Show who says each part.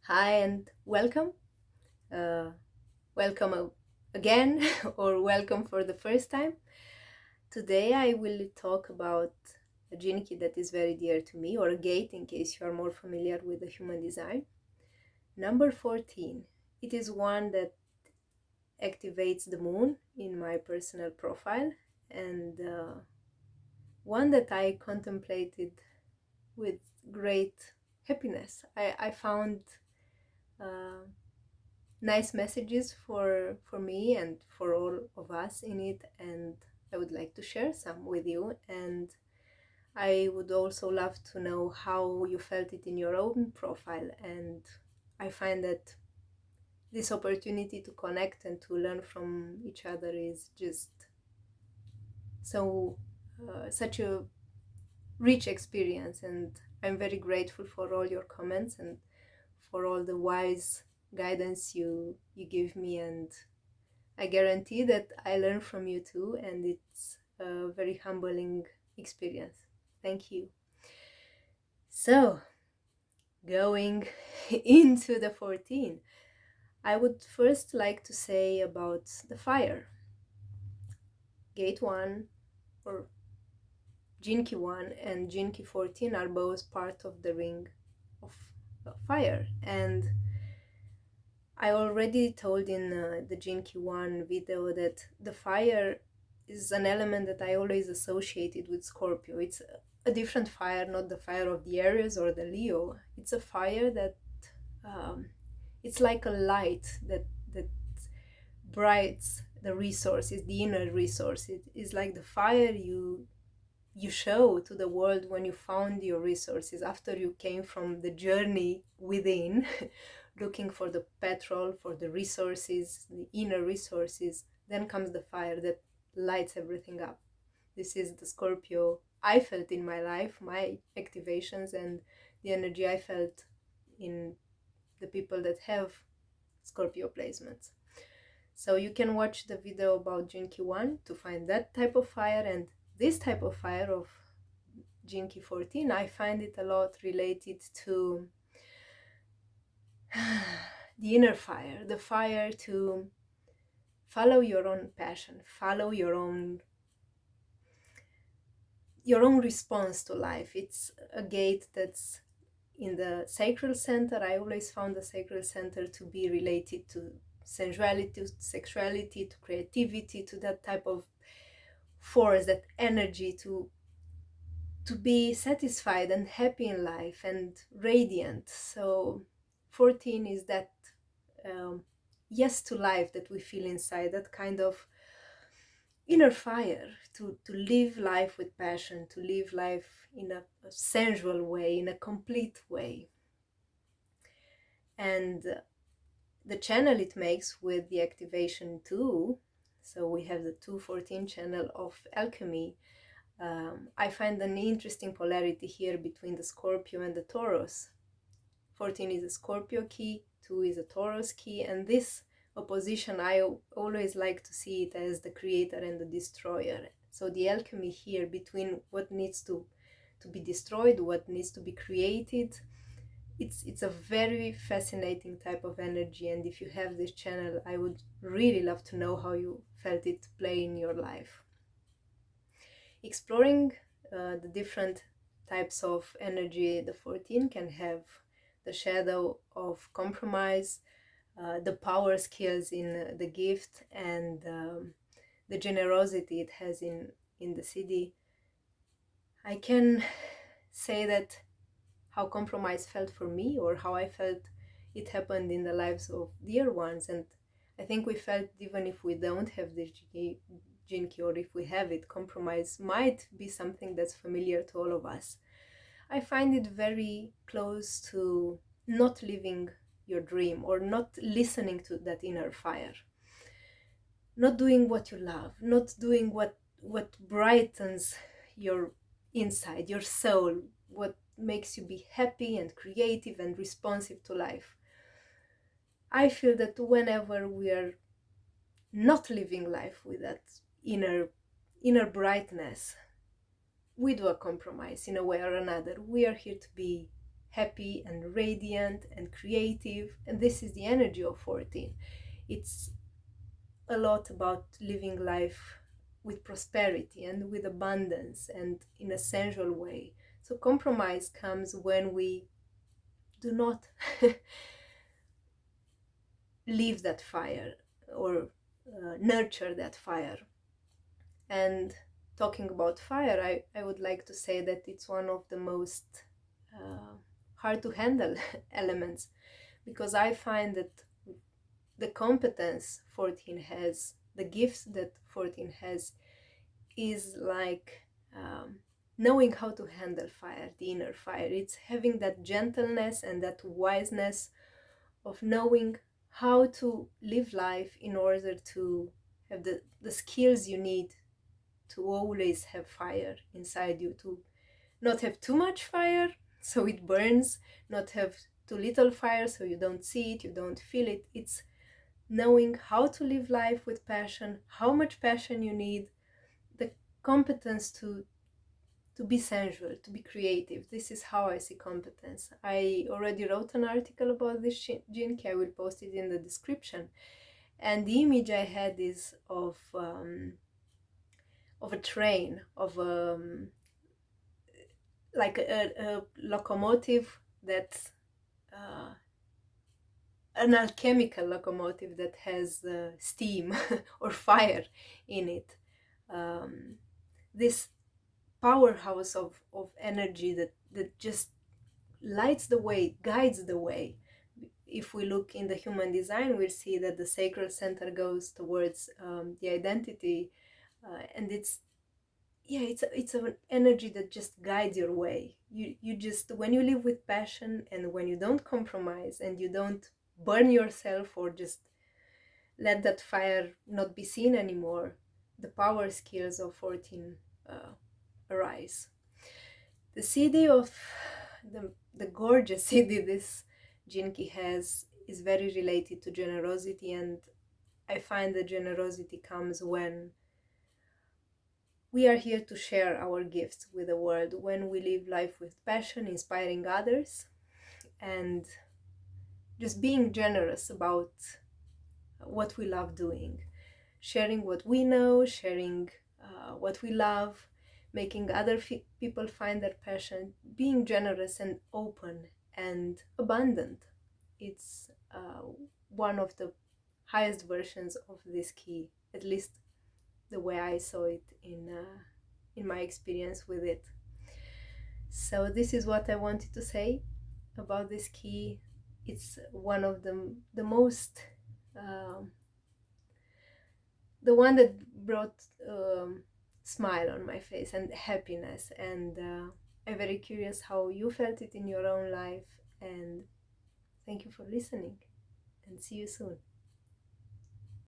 Speaker 1: Hi and welcome. Uh, welcome again, or welcome for the first time. Today I will talk about a gene key that is very dear to me, or a gate in case you are more familiar with the human design. Number 14. It is one that activates the moon in my personal profile, and one that I contemplated with great happiness. I found uh, nice messages for me and for all of us in it, and I would like to share some with you. And I would also love to know how you felt it in your own profile. And I find that this opportunity to connect and to learn from each other is just so such a rich experience, and I'm very grateful for all your comments and for all the wise guidance you give me. And I guarantee that I learn from you too, and it's a very humbling experience. Thank you. So, going into the 14, I would first like to say about the fire. Gate 1, or Jinki 1 and Jinki 14 are both part of the ring of fire. And I already told in the Jinki 1 video that the fire is an element that I always associated with Scorpio. It's a different fire, not the fire of the Aries or the Leo. It's a fire that it's like a light that brights the resources, the inner resource. It is like the fire you show to the world when you found your resources after you came from the journey within looking for the petrol, for the resources, the inner resources. Then comes the fire that lights everything up. This is the Scorpio I felt in my life, my activations, and the energy I felt in the people that have Scorpio placements. So you can watch the video about Jinki 1 to find that type of fire, and this type of fire of Jinki 14, I find it a lot related to the inner fire, the fire to follow your own passion, follow your own response to life. It's a gate that's in the sacral center. I always found the sacral center to be related to sensuality, to sexuality, to creativity, to that type of force, that energy to be satisfied and happy in life and radiant. So 14 is that yes to life that we feel inside, that kind of inner fire to live life with passion, to live life in a sensual way, in a complete way. And the channel it makes with the activation 2, so we have the 214 channel of alchemy. I find an interesting polarity here between the Scorpio and the Taurus. 14 is a Scorpio key, 2 is a Taurus key, and this opposition, I always like to see it as the creator and the destroyer. So the alchemy here between what needs to be destroyed, what needs to be created, it's a very fascinating type of energy. And if you have this channel, I would really love to know how you felt it play in your life. Exploring the different types of energy the 14 can have: the shadow of compromise, the power skills in the gift, and the generosity it has in the city. I can say that how compromise felt for me, or how I felt it happened in the lives of dear ones. And I think we felt, even if we don't have the Jinki, or if we have it, compromise might be something that's familiar to all of us. I find it very close to not living your dream, or not listening to that inner fire, not doing what you love, not doing what brightens your inside, your soul, what makes you be happy and creative and responsive to life. I feel that whenever we are not living life with that inner brightness, we do a compromise in a way or another. We are here to be happy and radiant and creative. And this is the energy of 14. It's a lot about living life with prosperity and with abundance and in a sensual way. So compromise comes when we do not leave that fire or nurture that fire. And talking about fire, I would like to say that it's one of the most hard to handle elements, because I find that the competence 14 has, the gifts that 14 has, is like knowing how to handle fire, the inner fire. It's having that gentleness and that wiseness of knowing how to live life in order to have the skills you need to always have fire inside you, to not have too much fire so it burns, not have too little fire so you don't see it, you don't feel it. It's knowing how to live life with passion, how much passion you need, the competence to be sensual, to be creative. This is how I see competence. I already wrote an article about this gene key. I will post it in the description. And the image I had is of a train, of like a locomotive that's an alchemical locomotive that has steam or fire in it. This powerhouse of energy that just lights the way, guides the way. If we look in the human design, we'll see that the sacral center goes towards the identity, and it's an energy that just guides your way. You just, when you live with passion and when you don't compromise and you don't burn yourself or just let that fire not be seen anymore, the power skills of 14 arise. The CD of the gorgeous CD this Jinki has is very related to generosity, and I find that generosity comes when we are here to share our gifts with the world, when we live life with passion, inspiring others, and just being generous about what we love doing, sharing what we know, sharing what we love, making other people find their passion, being generous and open and abundant. It's one of the highest versions of this key, at least the way I saw it in my experience with it. So this is what I wanted to say about this key. It's one of the most the one that brought smile on my face and happiness, and I'm very curious how you felt it in your own life. And thank you for listening, and see you soon.